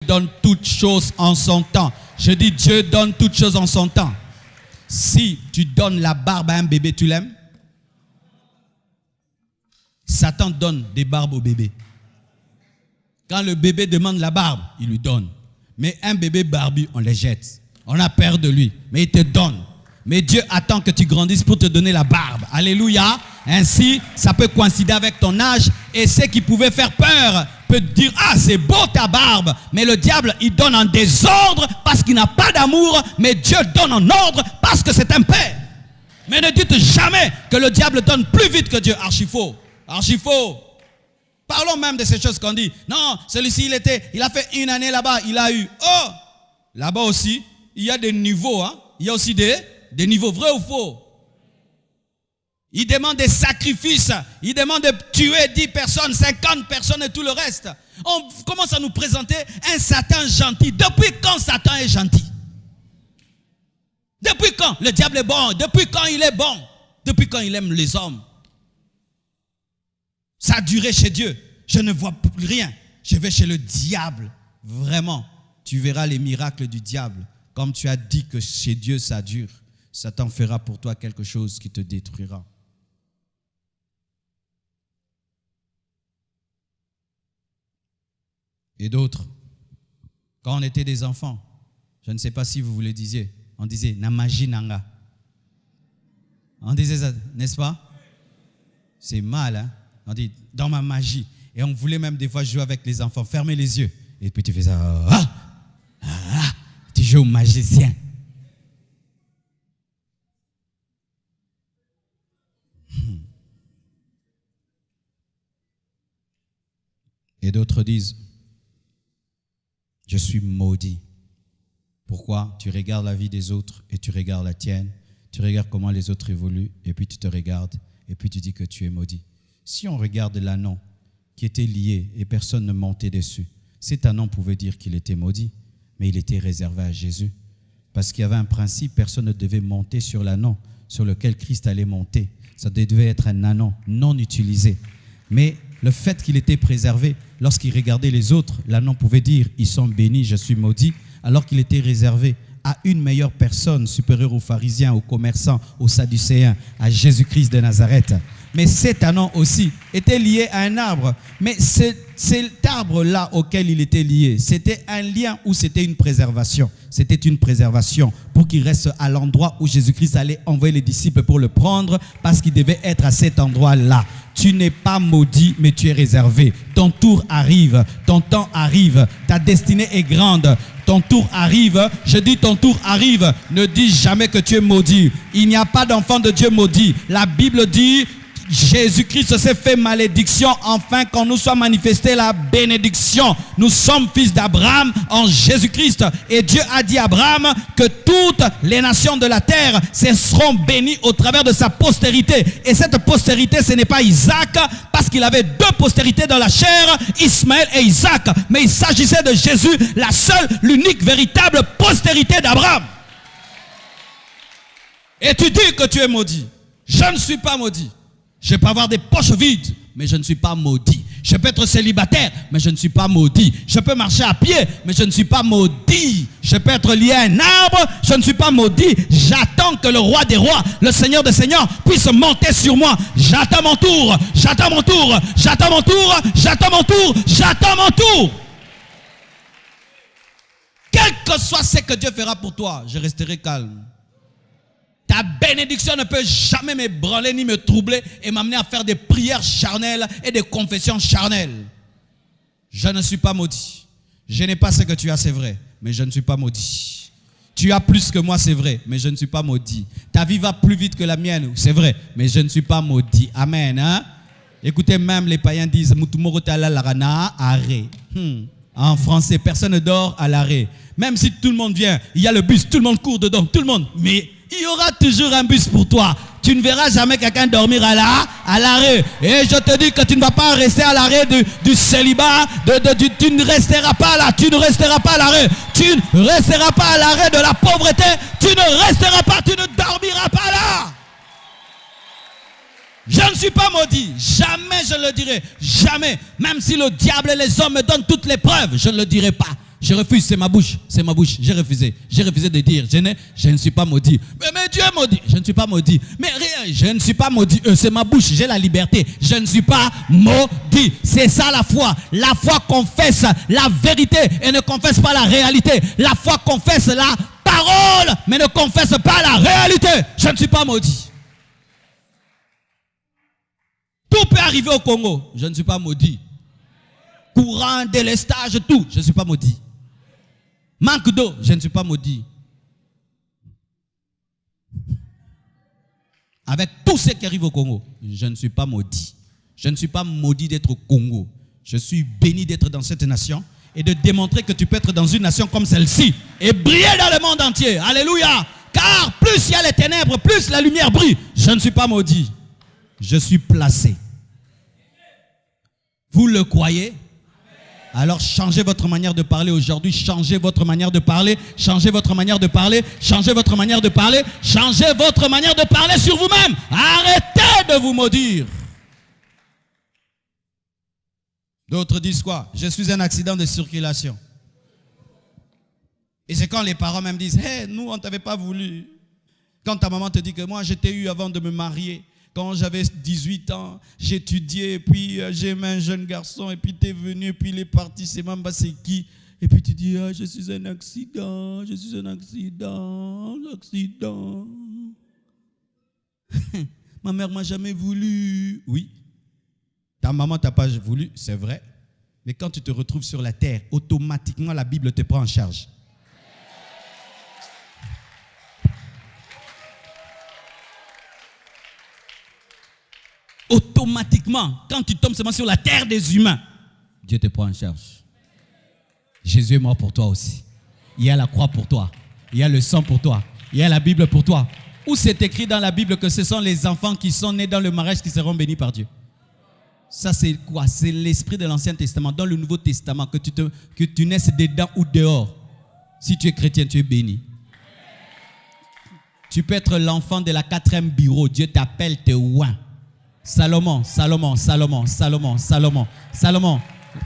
donne toutes choses en son temps. Je dis Dieu donne toutes choses en son temps. Si tu donnes la barbe à un bébé, tu l'aimes? Satan donne des barbes au bébé. Quand le bébé demande la barbe, il lui donne. Mais un bébé barbu, on les jette. On a peur de lui, mais il te donne. Mais Dieu attend que tu grandisses pour te donner la barbe. Alléluia. Ainsi, ça peut coïncider avec ton âge. Et ceux qui pouvaient faire peur peut dire, ah, c'est beau ta barbe. Mais le diable, il donne en désordre parce qu'il n'a pas d'amour. Mais Dieu donne en ordre parce que c'est un père. Mais ne dites jamais que le diable donne plus vite que Dieu. Archi faux. Archi faux. Parlons même de ces choses qu'on dit. Non, celui-ci, il a fait une année là-bas, il a eu. Oh, là-bas aussi, il y a des niveaux. Hein? Il y a aussi des niveaux, vrai ou faux? Il demande des sacrifices. Il demande de tuer 10 personnes, 50 personnes et tout le reste. On commence à nous présenter un Satan gentil. Depuis quand Satan est gentil? Depuis quand le diable est bon? Depuis quand il est bon? Depuis quand il aime les hommes? Ça a duré chez Dieu. Je ne vois plus rien. Je vais chez le diable. Vraiment, tu verras les miracles du diable. Comme tu as dit que chez Dieu ça dure, Satan fera pour toi quelque chose qui te détruira. Et d'autres, quand on était des enfants, je ne sais pas si vous le disiez, on disait « Namaji nanga ». On disait ça, n'est-ce pas? C'est mal, hein? On dit « dans ma magie ». Et on voulait même des fois jouer avec les enfants, fermer les yeux. Et puis tu fais ça, tu joues au magicien. Et d'autres disent, je suis maudit. Pourquoi? Tu regardes la vie des autres et tu regardes la tienne. Tu regardes comment les autres évoluent et puis tu te regardes et puis tu dis que tu es maudit. Si on regarde l'ânon qui était lié et personne ne montait dessus, cet ânon pouvait dire qu'il était maudit, mais il était réservé à Jésus. Parce qu'il y avait un principe, personne ne devait monter sur l'ânon sur lequel Christ allait monter. Ça devait être un ânon non utilisé. Mais le fait qu'il était préservé, lorsqu'il regardait les autres, l'ânon pouvait dire « ils sont bénis, je suis maudit », alors qu'il était réservé à une meilleure personne supérieure aux pharisiens, aux commerçants, aux sadducéens, à Jésus-Christ de Nazareth. Mais cet ânon aussi était lié à un arbre. Mais cet arbre-là auquel il était lié, c'était un lien ou c'était une préservation? C'était une préservation pour qu'il reste à l'endroit où Jésus-Christ allait envoyer les disciples pour le prendre parce qu'il devait être à cet endroit-là. Tu n'es pas maudit, mais tu es réservé. Ton tour arrive, ton temps arrive, ta destinée est grande. Ton tour arrive, je dis ton tour arrive. Ne dis jamais que tu es maudit. Il n'y a pas d'enfant de Dieu maudit. La Bible dit, Jésus-Christ s'est fait malédiction afin qu'on nous soit manifesté la bénédiction. Nous sommes fils d'Abraham en Jésus-Christ. Et Dieu a dit à Abraham que toutes les nations de la terre seront bénies au travers de sa postérité. Et cette postérité, ce n'est pas Isaac, parce qu'il avait 2 postérités dans la chair, Ismaël et Isaac. Mais il s'agissait de Jésus, la seule, l'unique, véritable postérité d'Abraham. Et tu dis que tu es maudit. Je ne suis pas maudit. Je peux avoir des poches vides, mais je ne suis pas maudit. Je peux être célibataire, mais je ne suis pas maudit. Je peux marcher à pied, mais je ne suis pas maudit. Je peux être lié à un arbre, je ne suis pas maudit. J'attends que le roi des rois, le Seigneur des seigneurs, puisse monter sur moi. J'attends mon tour, j'attends mon tour, j'attends mon tour, j'attends mon tour, j'attends mon tour. Quel que soit ce que Dieu fera pour toi, je resterai calme. Ta bénédiction ne peut jamais m'ébranler ni me troubler et m'amener à faire des prières charnelles et des confessions charnelles. Je ne suis pas maudit. Je n'ai pas ce que tu as, c'est vrai, mais je ne suis pas maudit. Tu as plus que moi, c'est vrai, mais je ne suis pas maudit. Ta vie va plus vite que la mienne, c'est vrai, mais je ne suis pas maudit. Amen. Hein? Écoutez, même les païens disent en français, personne ne dort à l'arrêt. Même si tout le monde vient, il y a le bus, tout le monde court dedans, tout le monde, mais il y aura toujours un bus pour toi. Tu ne verras jamais quelqu'un dormir à l'arrêt. Et je te dis que tu ne vas pas rester à l'arrêt du célibat. Tu ne resteras pas là. Tu ne resteras pas à l'arrêt. Tu ne resteras pas à l'arrêt de la pauvreté. Tu ne resteras pas. Tu ne dormiras pas là. Je ne suis pas maudit. Jamais je le dirai. Jamais. Même si le diable et les hommes me donnent toutes les preuves, je ne le dirai pas. Je refuse, c'est ma bouche, j'ai refusé de dire, je ne suis pas maudit. Mais Dieu est maudit, je ne suis pas maudit. Mais rien, je ne suis pas maudit, c'est ma bouche, j'ai la liberté, je ne suis pas maudit. C'est ça la foi confesse la vérité et ne confesse pas la réalité. La foi confesse la parole, mais ne confesse pas la réalité. Je ne suis pas maudit. Tout peut arriver au Congo, je ne suis pas maudit. Courant, délestage, tout, je ne suis pas maudit. Manque d'eau, je ne suis pas maudit. Avec tout ce qui arrive au Congo, je ne suis pas maudit. Je ne suis pas maudit d'être au Congo. Je suis béni d'être dans cette nation et de démontrer que tu peux être dans une nation comme celle-ci et briller dans le monde entier. Alléluia. Car plus il y a les ténèbres, plus la lumière brille. Je ne suis pas maudit. Je suis placé. Vous le croyez? Alors changez votre manière de parler aujourd'hui, changez votre manière de parler, changez votre manière de parler, changez votre manière de parler, changez votre manière de parler sur vous-même. Arrêtez de vous maudire. D'autres disent quoi? Je suis un accident de circulation. Et c'est quand les parents même disent, hey, nous on ne t'avait pas voulu. Quand ta maman te dit que moi je t'ai eu avant de me marier. Quand j'avais 18 ans, j'étudiais, et puis j'aimais un jeune garçon, et puis tu es venu, et puis il est parti, c'est même pas c'est qui. Et puis tu dis, ah, je suis un accident. Ma mère m'a jamais voulu. Oui, ta maman t'a pas voulu, c'est vrai. Mais quand tu te retrouves sur la terre, automatiquement la Bible te prend en charge. Automatiquement, quand tu tombes seulement sur la terre des humains, Dieu te prend en charge. Jésus est mort pour toi aussi. Il y a la croix pour toi. Il y a le sang pour toi. Il y a la Bible pour toi. Où c'est écrit dans la Bible que ce sont les enfants qui sont nés dans le mariage qui seront bénis par Dieu? Ça c'est quoi? C'est l'esprit de l'Ancien Testament. Dans le Nouveau Testament, que tu naisses dedans ou dehors. Si tu es chrétien, tu es béni. Tu peux être l'enfant de la 4e bureau. Dieu t'appelle, te oint. Salomon.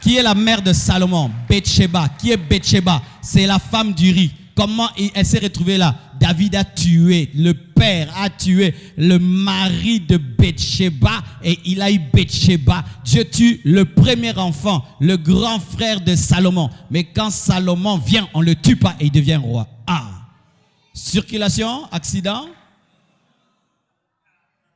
Qui est la mère de Salomon? Bathsheba. Qui est Bathsheba? C'est la femme d'Uri. Comment elle s'est retrouvée là? David a tué, le père a tué le mari de Bathsheba et il a eu Bathsheba. Dieu tue le premier enfant, le grand frère de Salomon. Mais quand Salomon vient, on ne le tue pas et il devient roi. Ah! Circulation, accident.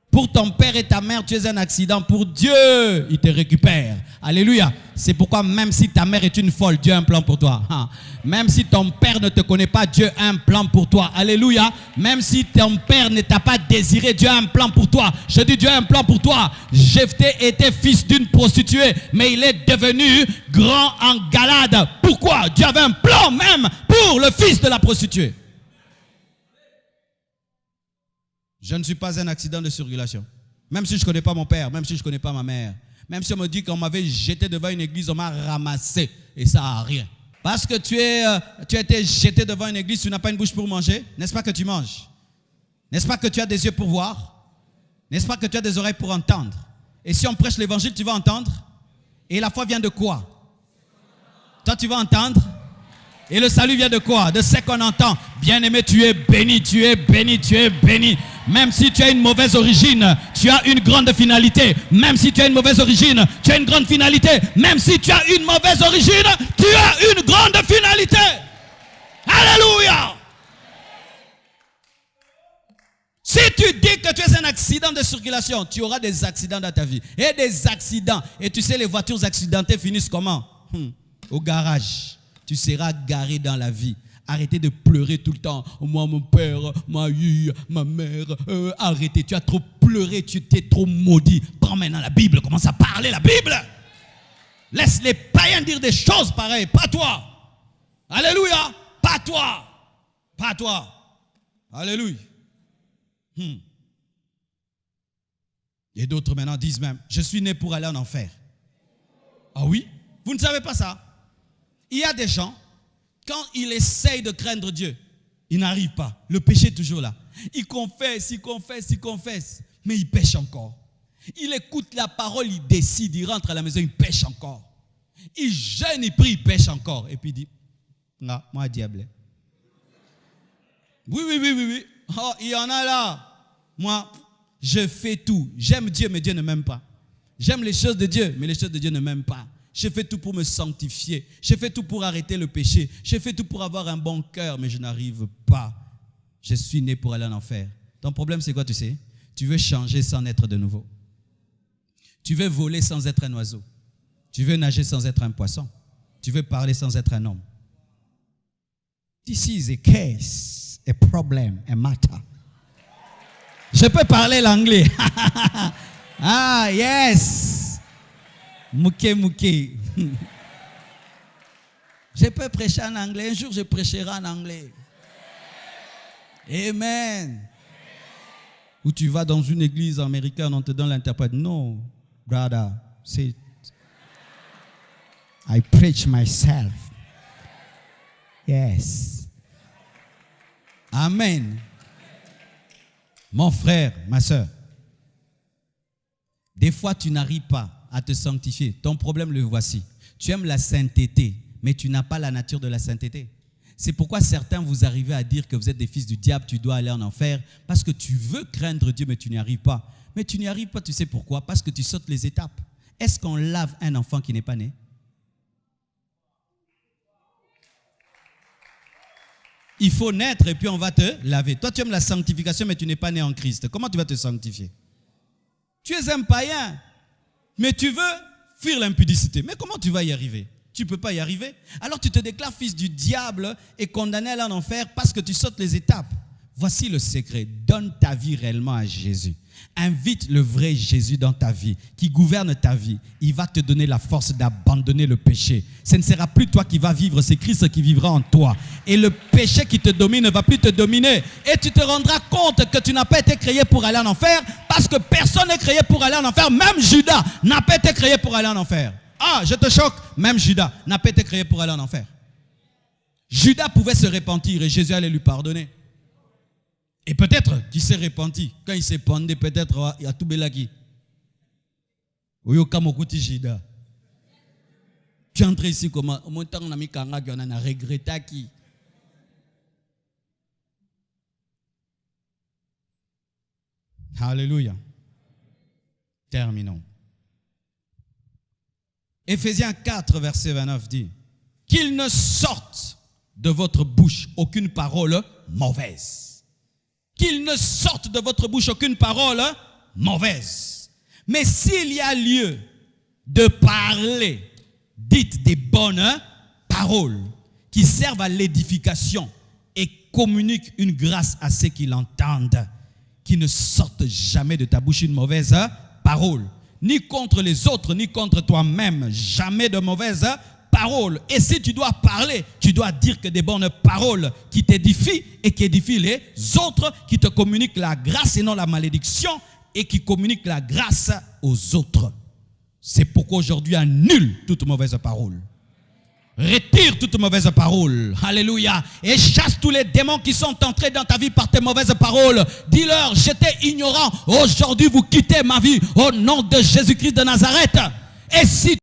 Pour ton père et ta mère, tu es un accident. Pour Dieu, il te récupère. Alléluia. C'est pourquoi même si ta mère est une folle, Dieu a un plan pour toi. Même si ton père ne te connaît pas, Dieu a un plan pour toi. Alléluia. Même si ton père ne t'a pas désiré, Dieu a un plan pour toi. Je dis Dieu a un plan pour toi. Jephthé était fils d'une prostituée, mais il est devenu grand en Galade. Pourquoi? Dieu avait un plan même pour le fils de la prostituée. Je ne suis pas un accident de circulation. Même si je ne connais pas mon père, même si je ne connais pas ma mère. Même si on me dit qu'on m'avait jeté devant une église, on m'a ramassé. Et ça n'a rien. Parce que tu as été jeté devant une église, tu n'as pas une bouche pour manger. N'est-ce pas que tu manges? N'est-ce pas que tu as des yeux pour voir? N'est-ce pas que tu as des oreilles pour entendre? Et si on prêche l'évangile, tu vas entendre? Et la foi vient de quoi? Toi, tu vas entendre? Et le salut vient de quoi? De ce qu'on entend. Bien-aimé, tu es béni, tu es béni, tu es béni. Même si tu as une mauvaise origine, tu as une grande finalité. Même si tu as une mauvaise origine, tu as une grande finalité. Même si tu as une mauvaise origine, tu as une grande finalité. Alléluia. Si tu dis que tu es un accident de circulation, tu auras des accidents dans ta vie. Et des accidents. Et tu sais, les voitures accidentées finissent comment? Au garage. Tu seras garé dans la vie. Arrêtez de pleurer tout le temps. Moi, mon père m'a eu, ma mère. Arrêtez, tu as trop pleuré, tu t'es trop maudit. Prends maintenant la Bible, commence à parler la Bible. Laisse les païens dire des choses pareilles, pas toi. Alléluia, pas toi. Pas toi. Alléluia. Et d'autres maintenant disent même, je suis né pour aller en enfer. Ah oui? Vous ne savez pas ça? Il y a des gens, quand ils essayent de craindre Dieu, ils n'arrivent pas. Le péché est toujours là. Ils confessent, mais ils pêchent encore. Il écoute la parole, il décide, il rentre à la maison, il pêche encore. Il jeûne, il prie, il pêche encore. Et puis il dit, Non, moi, diable. Oui. Oh, il y en a là. Moi, je fais tout. J'aime Dieu, mais Dieu ne m'aime pas. J'aime les choses de Dieu, mais les choses de Dieu ne m'aiment pas. Je fais tout pour me sanctifier. Je fais tout pour arrêter le péché. Je fais tout pour avoir un bon cœur, mais je n'arrive pas. Je suis né pour aller en enfer. Ton problème, c'est quoi, tu sais? Tu veux changer sans naître de nouveau. Tu veux voler sans être un oiseau. Tu veux nager sans être un poisson. Tu veux parler sans être un homme. This is a case, a problem, a matter. Je peux parler l'anglais. Ah, yes. Mouké. Je peux prêcher en anglais. Un jour, je prêcherai en anglais. Amen. Ou tu vas dans une église américaine, on te donne l'interprète. No, brother, say it. I preach myself. Yes. Amen. Mon frère, ma soeur, des fois tu n'arrives pas à te sanctifier. Ton problème, le voici. Tu aimes la sainteté, mais tu n'as pas la nature de la sainteté. C'est pourquoi certains vous arrivez à dire que vous êtes des fils du diable, tu dois aller en enfer, parce que tu veux craindre Dieu, mais tu n'y arrives pas. Mais tu n'y arrives pas, tu sais pourquoi? Parce que tu sautes les étapes. Est-ce qu'on lave un enfant qui n'est pas né? Il faut naître et puis on va te laver. Toi, tu aimes la sanctification, mais tu n'es pas né en Christ. Comment tu vas te sanctifier? Tu es un païen, mais tu veux fuir l'impudicité. Mais comment tu vas y arriver? Tu ne peux pas y arriver. Alors tu te déclares fils du diable et condamné à aller en enfer parce que tu sautes les étapes. Voici le secret. Donne ta vie réellement à Jésus. Invite le vrai Jésus dans ta vie, qui gouverne ta vie. Il va te donner la force d'abandonner le péché. Ce ne sera plus toi qui vas vivre, c'est Christ qui vivra en toi. Et le péché qui te domine ne va plus te dominer. Et tu te rendras compte que tu n'as pas été créé pour aller en enfer, parce que personne n'est créé pour aller en enfer. Même Judas n'a pas été créé pour aller en enfer. Ah, je te choque. Même Judas n'a pas été créé pour aller en enfer. Judas pouvait se repentir et Jésus allait lui pardonner. Et peut-être qu'il s'est repenti. Quand il s'est pendu, peut-être il y a tout belaki. Judas. Tu es entré ici comment? Au moins, on a mis Kanga, on a regretté qui. Alléluia. Terminons. Éphésiens 4, verset 29 dit: qu'il ne sorte de votre bouche aucune parole mauvaise. Qu'il ne sorte de votre bouche aucune parole mauvaise. Mais s'il y a lieu de parler, dites des bonnes paroles qui servent à l'édification et communiquent une grâce à ceux qui l'entendent. Qui ne sorte jamais de ta bouche une mauvaise parole. Ni contre les autres, ni contre toi-même. Jamais de mauvaise parole. Et si tu dois parler, tu dois dire que des bonnes paroles qui t'édifient et qui édifient les autres, qui te communiquent la grâce et non la malédiction, et qui communiquent la grâce aux autres. C'est pourquoi aujourd'hui annule toute mauvaise parole. Retire toute mauvaise parole. Alléluia. Et chasse tous les démons qui sont entrés dans ta vie par tes mauvaises paroles. Dis-leur, j'étais ignorant. Aujourd'hui, vous quittez ma vie au nom de Jésus-Christ de Nazareth. Et si